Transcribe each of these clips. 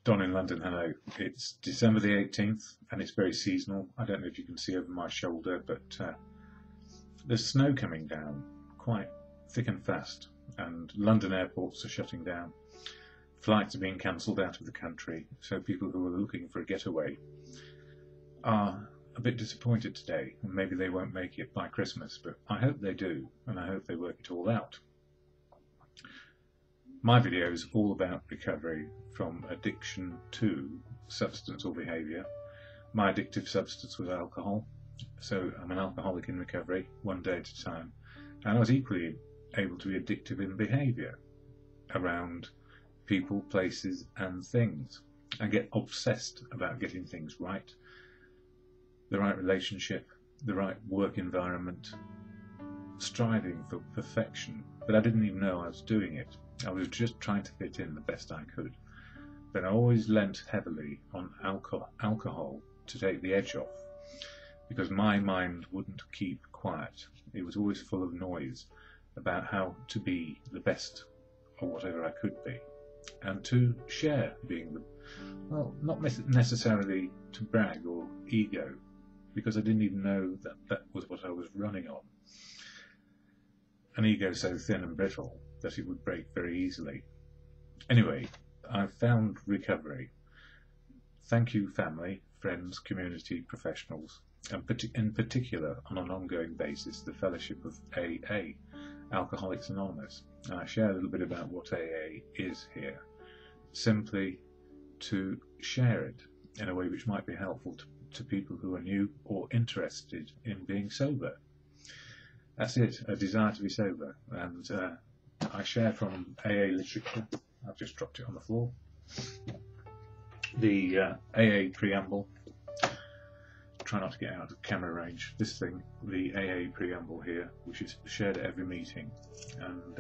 Don in London, hello. It's December the 18th and it's very seasonal. I don't know if you can see over my shoulder, but there's snow coming down quite thick and fast, and London airports are shutting down. Flights are being cancelled out of the country, so people who are looking for a getaway are a bit disappointed today, and maybe they won't make it by Christmas, but I hope they do, and I hope they work it all out. My video is all about recovery from addiction to substance or behaviour. My addictive substance was alcohol, so I'm an alcoholic in recovery, one day at a time, and I was equally able to be addictive in behaviour around people, places and things. I get obsessed about getting things right, the right relationship, the right work environment, striving for perfection, but I didn't even know I was doing it. I was just trying to fit in the best I could. But I always lent heavily on alcohol to take the edge off, because my mind wouldn't keep quiet. It was always full of noise about how to be the best or whatever I could be, and to share being the, well, not necessarily to brag or ego, because I didn't even know that that was what I was running on. An ego so thin and brittle that it would break very easily. Anyway, I've found recovery. Thank you, family, friends, community, professionals, and in particular, on an ongoing basis, the fellowship of AA, Alcoholics Anonymous. And I share a little bit about what AA is here, simply to share it in a way which might be helpful to people who are new or interested in being sober. That's it, a desire to be sober. And I share from AA literature. I've just dropped it on the floor. The AA Preamble. Try not to get out of camera range. This thing, the AA Preamble here, which is shared at every meeting. And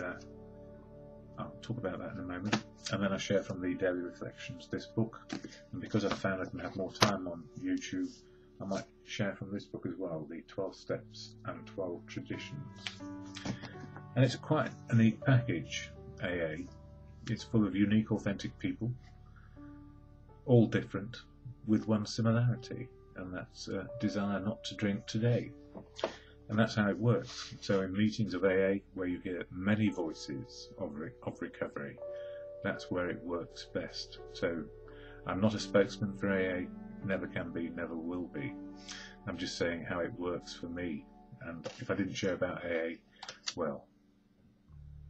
I'll talk about that in a moment. And then I share from the Daily Reflections, this book. And because I found I can have more time on YouTube, I might share from this book as well, the 12 Steps and 12 Traditions. And it's quite a neat package, AA. It's full of unique, authentic people, all different, with one similarity, and that's a desire not to drink today. And that's how it works. So in meetings of AA, where you hear many voices of recovery, that's where it works best. So I'm not a spokesman for AA, never can be, never will be. I'm just saying how it works for me. And if I didn't share about AA, well,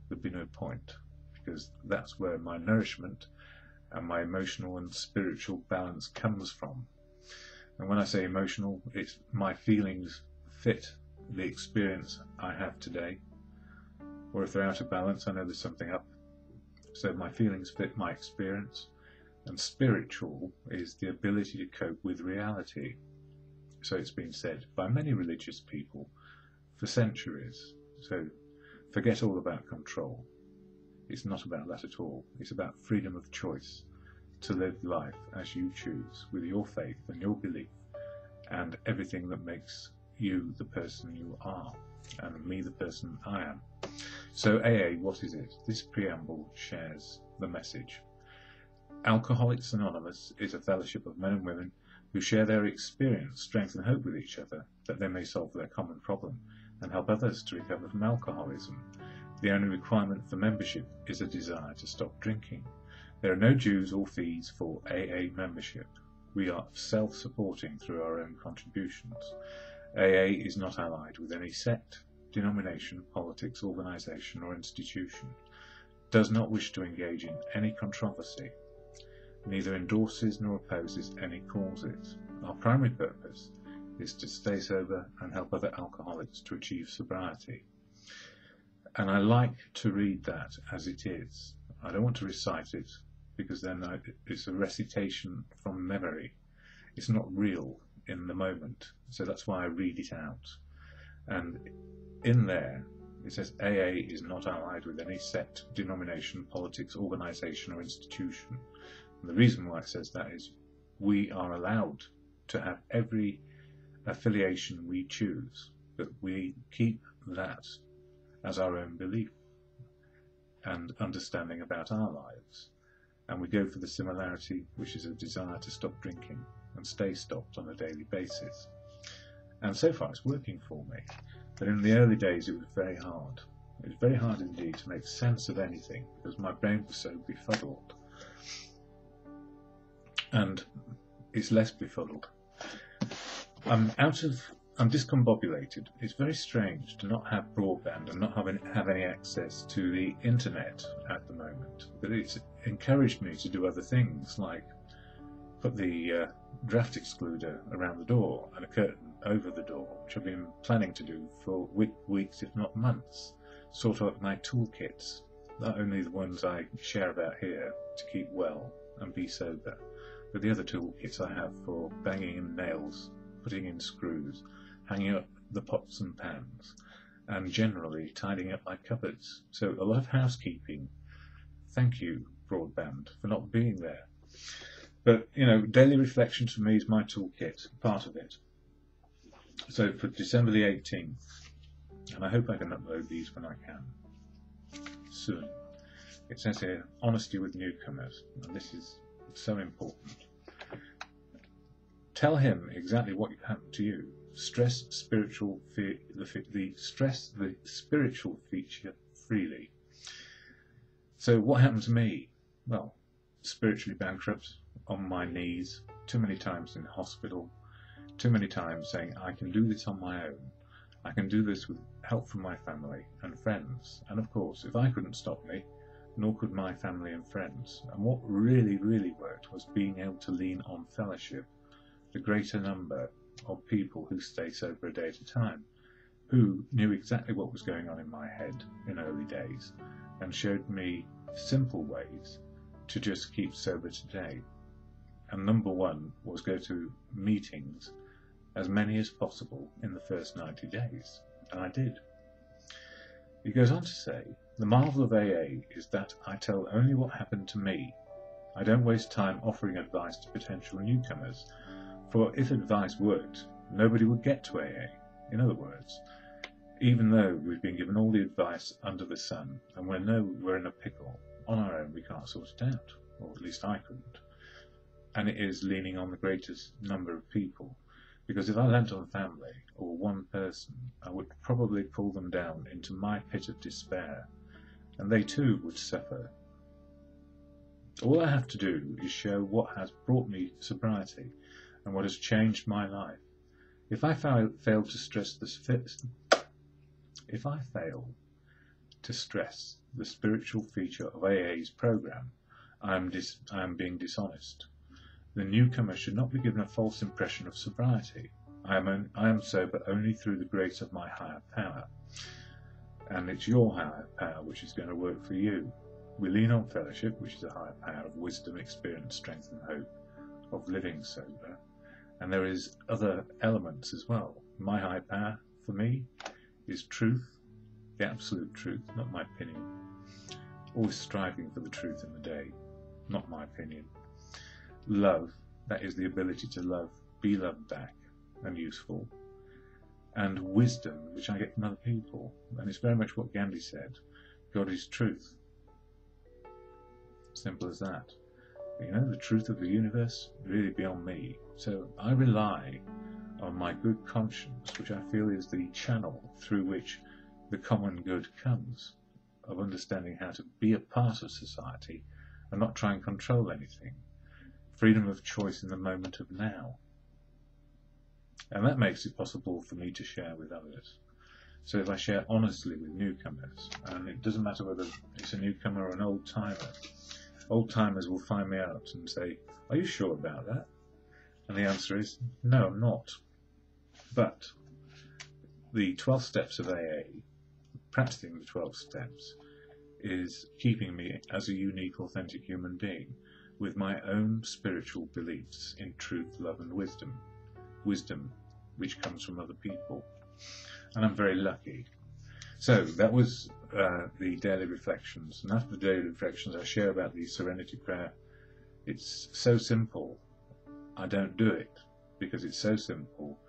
there'd be no point, because that's where my nourishment and my emotional and spiritual balance comes from. And when I say emotional, it's my feelings fit the experience I have today, or if they're out of balance, I know there's something up. So my feelings fit my experience, and spiritual is the ability to cope with reality. So it's been said by many religious people for centuries. So forget all about control. It's not about that at all. It's about freedom of choice to live life as you choose, with your faith and your belief and everything that makes you the person you are and me the person I am. So AA, what is it? This preamble shares the message. Alcoholics Anonymous is a fellowship of men and women who share their experience, strength and hope with each other, that they may solve their common problem and help others to recover from alcoholism. The only requirement for membership is a desire to stop drinking. There are no dues or fees for AA membership. We are self-supporting through our own contributions. AA is not allied with any sect, denomination, politics, organisation or institution, does not wish to engage in any controversy, neither endorses nor opposes any causes. Our primary purpose is to stay sober and help other alcoholics to achieve sobriety. And I like to read that as it is. I don't want to recite it, because then it's a recitation from memory. It's not real in the moment. So that's why I read it out. And in there, it says AA is not allied with any sect, denomination, politics, organisation or institution. And the reason why it says that is we are allowed to have every affiliation we choose, but we keep that as our own belief and understanding about our lives. And we go for the similarity, which is a desire to stop drinking and stay stopped on a daily basis. And so far it's working for me. But in the early days it was very hard. It was very hard indeed to make sense of anything because my brain was so befuddled. And it's less befuddled. I'm discombobulated. It's very strange to not have broadband and not have any access to the internet at the moment. But it's encouraged me to do other things, like put the draft excluder around the door and a curtain over the door, which I've been planning to do for weeks, if not months. Sort out my toolkits, not only the ones I share about here to keep well and be sober, but the other toolkits I have for banging in nails, putting in screws, hanging up the pots and pans, and generally tidying up my cupboards. So a lot of housekeeping. Thank you, broadband, for not being there. But, you know, daily reflection to me is my toolkit, part of it. So for December the 18th, and I hope I can upload these when I can, soon. It says here, honesty with newcomers, and this is so important. Tell him exactly what happened to you. Stress the spiritual feature freely. So what happened to me? Well, spiritually bankrupt, on my knees, too many times in hospital, too many times saying I can do this on my own. I can do this with help from my family and friends. And of course, if I couldn't stop me, nor could my family and friends. And what really, really worked was being able to lean on fellowship, the greater number of people who stay sober a day at a time, who knew exactly what was going on in my head in early days and showed me simple ways to just keep sober today. And number one was go to meetings, as many as possible in the first 90 days. And I did. He goes on to say, the marvel of AA is that I tell only what happened to me. I don't waste time offering advice to potential newcomers, for if advice worked, nobody would get to AA. In other words, even though we've been given all the advice under the sun, and we're in a pickle, on our own we can't sort it out, or at least I couldn't. And it is leaning on the greatest number of people, because if I lent on family, or one person, I would probably pull them down into my pit of despair, and they too would suffer. All I have to do is show what has brought me sobriety, and what has changed my life. If I fail to stress the spiritual feature of AA's program, I am being dishonest. The newcomer should not be given a false impression of sobriety. I am sober only through the grace of my higher power, and it's your higher power which is going to work for you. We lean on fellowship, which is a higher power of wisdom, experience, strength and hope, of living sober. And there is other elements as well. My high power, for me, is truth, the absolute truth, not my opinion. Always striving for the truth in the day, not my opinion. Love, that is the ability to love, be loved back and useful. And wisdom, which I get from other people. And it's very much what Gandhi said. God is truth. Simple as that. You know, the truth of the universe, really beyond me. So I rely on my good conscience, which I feel is the channel through which the common good comes, of understanding how to be a part of society and not try and control anything. Freedom of choice in the moment of now. And that makes it possible for me to share with others. So if I share honestly with newcomers, and it doesn't matter whether it's a newcomer or an old-timer, old-timers will find me out and say, are you sure about that? And the answer is, no, I'm not. But the 12 steps of AA, practicing the 12 steps, is keeping me as a unique, authentic human being with my own spiritual beliefs in truth, love and wisdom. Wisdom which comes from other people. And I'm very lucky. So that was the daily reflections. And after the daily reflections I share about the Serenity Prayer. It's so simple. I don't do it because it's so simple.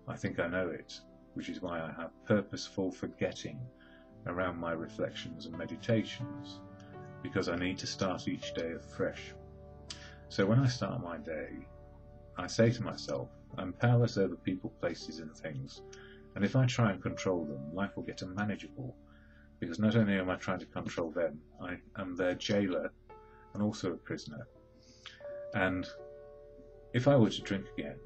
I think I know it, which is why I have purposeful forgetting around my reflections and meditations. because I need to start each day afresh. So when I start my day, I say to myself, I'm powerless over people, places and things, and if I try and control them, life will get unmanageable, because not only am I trying to control them, I am their jailer and also a prisoner. And if I were to drink again,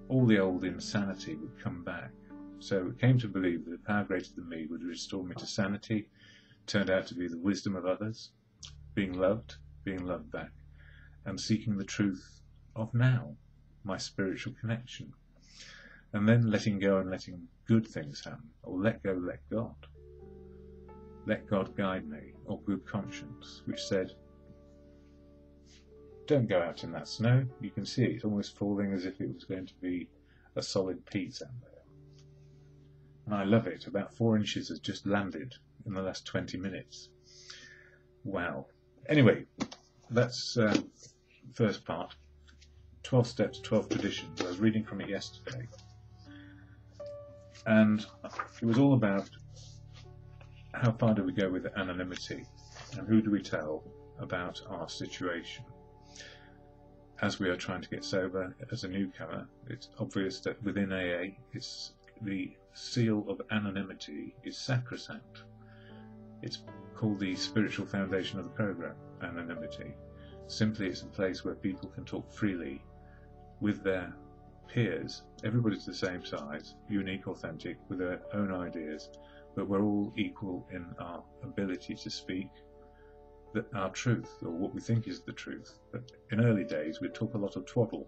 all the old insanity would come back. So I came to believe that a power greater than me would restore me to sanity. Turned out to be the wisdom of others, being loved back, and seeking the truth of now, my spiritual connection, and then letting go and letting good things happen, or let go, let God. Let God guide me, or good conscience, which said, don't go out in that snow, you can see it almost falling as if it was going to be a solid pizza there. And I love it, about 4 inches has just landed in the last 20 minutes. Wow. Anyway, that's first part, 12 Steps, 12 Traditions. I was reading from it yesterday, and it was all about how far do we go with anonymity, and who do we tell about our situation. As we are trying to get sober as a newcomer, it's obvious that within AA, the seal of anonymity is sacrosanct. It's called the spiritual foundation of the program, anonymity. Simply, it's a place where people can talk freely with their peers. Everybody's the same size, unique, authentic, with their own ideas, but we're all equal in our ability to speak our truth, or what we think is the truth. But in early days, we'd talk a lot of twaddle.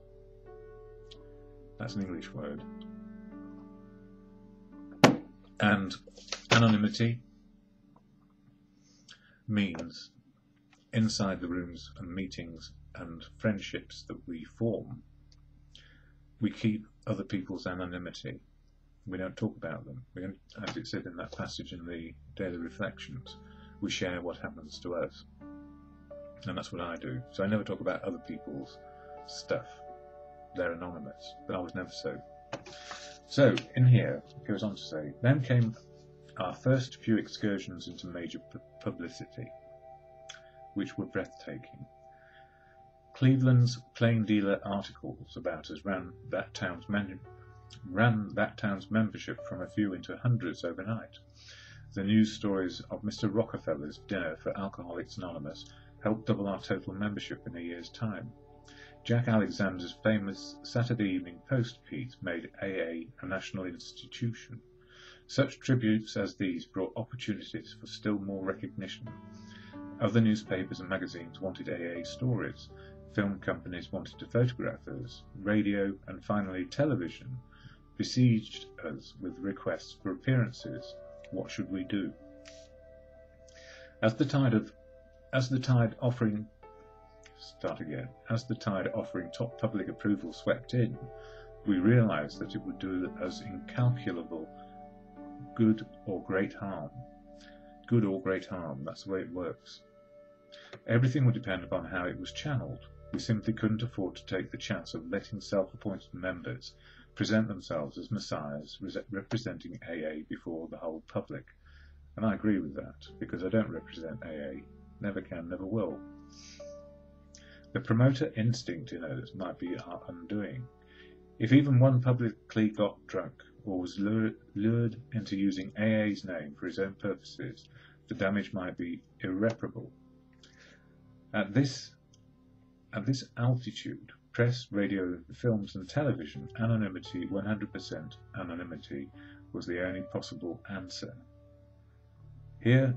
That's an English word. And anonymity means inside the rooms and meetings and friendships that we form, we keep other people's anonymity. We don't talk about them. We don't, as it said in that passage in the Daily Reflections, we share what happens to us. And that's what I do. So I never talk about other people's stuff. They're anonymous, but I was never so. So in here, it goes on to say, then came our first few excursions into major publicity, which were breathtaking. Cleveland's plain dealer articles about us ran that town's membership from a few into hundreds overnight. The news stories of Mr. Rockefeller's dinner for Alcoholics Anonymous helped double our total membership in a year's time. Jack Alexander's famous Saturday Evening Post piece made AA a national institution. Such tributes as these brought opportunities for still more recognition. Other newspapers and magazines wanted AA stories. Film companies wanted to photograph us. Radio and finally television besieged us with requests for appearances. What should we do? As the tide offering top public approval swept in, we realized that it would do us incalculable good or great harm. Good or great harm, that's the way it works. Everything would depend upon how it was channeled. We simply couldn't afford to take the chance of letting self-appointed members present themselves as messiahs representing AA before the whole public. And I agree with that, because I don't represent AA. Never can, never will. The promoter instinct in us might be our undoing. If even one publicly got drunk or was lured into using AA's name for his own purposes, the damage might be irreparable. At this altitude, press, radio, films and television, anonymity, 100% anonymity, was the only possible answer. Here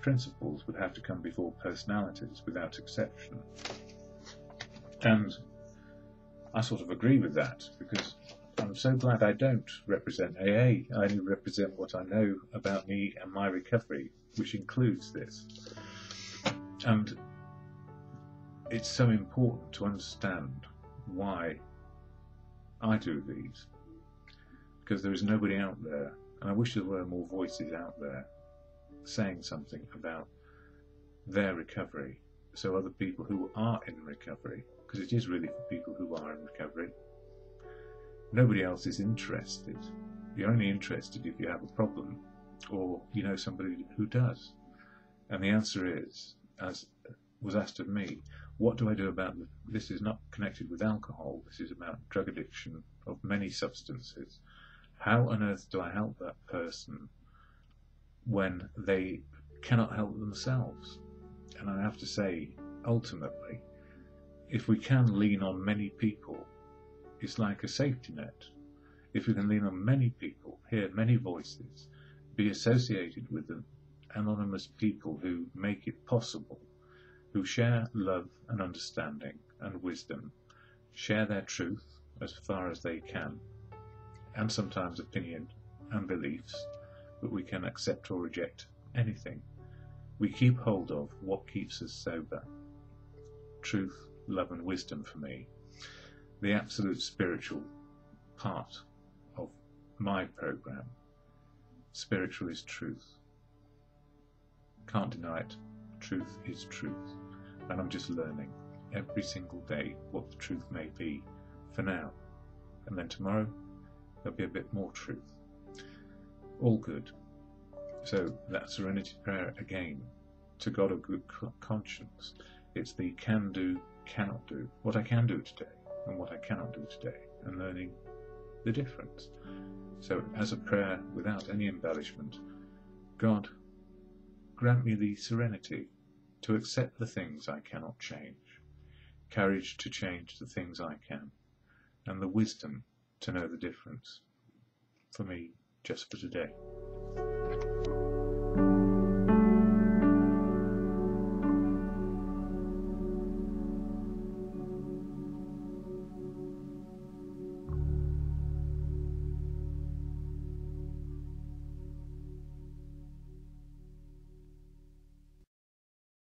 principles would have to come before personalities without exception. And I sort of agree with that, because I'm so glad I don't represent AA. I only represent what I know about me and my recovery, which includes this. And it's so important to understand why I do these, because there is nobody out there, and I wish there were more voices out there saying something about their recovery, so other people who are in recovery, because it is really for people who are in recovery. Nobody else is interested. You're only interested if you have a problem, or you know somebody who does. And the answer is, as was asked of me, what do I do about this? Is not connected with alcohol, this is about drug addiction of many substances. How on earth do I help that person when they cannot help themselves? And I have to say, ultimately, if we can lean on many people, it's like a safety net. If we can lean on many people, hear many voices, be associated with them, anonymous people who make it possible, who share love and understanding and wisdom, share their truth as far as they can, and sometimes opinion and beliefs, but we can accept or reject anything. We keep hold of what keeps us sober. Truth, love and wisdom for me. The absolute spiritual part of my program. Spiritual is truth. Can't deny it. Truth is truth. And I'm just learning every single day what the truth may be for now. And then tomorrow there'll be a bit more truth. All good. So that serenity prayer again, to God of good conscience. It's the can do, cannot do. What I can do today and what I cannot do today, and learning the difference. So as a prayer without any embellishment, God, grant me the serenity to accept the things I cannot change, courage to change the things I can, and the wisdom to know the difference. For me, just for today.